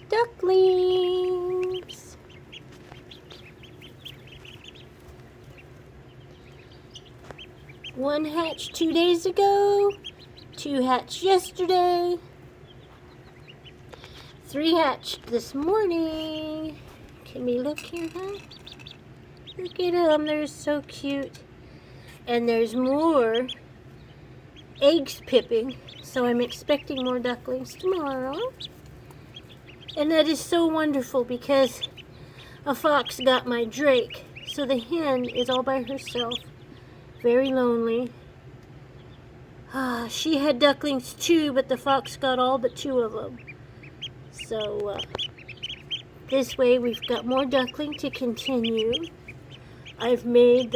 ducklings. One hatched 2 days ago, 2 hatched yesterday, 3 hatched this morning. Can we look here, huh? Look at them, they're so cute. And there's more eggs pipping, so I'm expecting more ducklings tomorrow. And that is so wonderful because a fox got my drake, so the hen is all by herself, very lonely. She had ducklings too, but the fox got all but 2 of them. So this way we've got more duckling to continue. I've made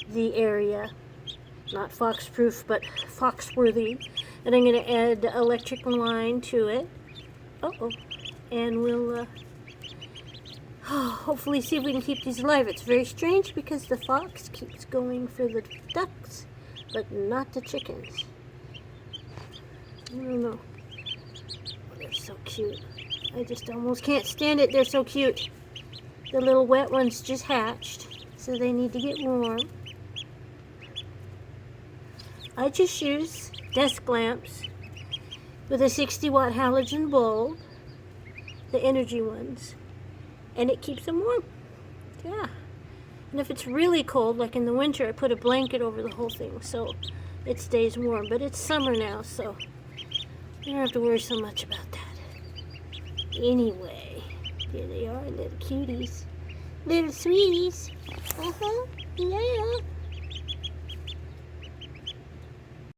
the area not fox-proof, but fox-worthy, and I'm going to add the electric line to it. And we'll hopefully see if we can keep these alive. It's very strange because the fox keeps going for the ducks, but not the chickens. I don't know. They're so cute. I just almost can't stand it. They're so cute. The little wet ones just hatched, so they need to get warm. I just use desk lamps with a 60-watt halogen bulb, the energy ones, and it keeps them warm. Yeah. And if it's really cold, like in the winter, I put a blanket over the whole thing so it stays warm. But it's summer now, so you don't have to worry so much about that. Anyway, here they are, little cuties. Little sweeties. Yeah.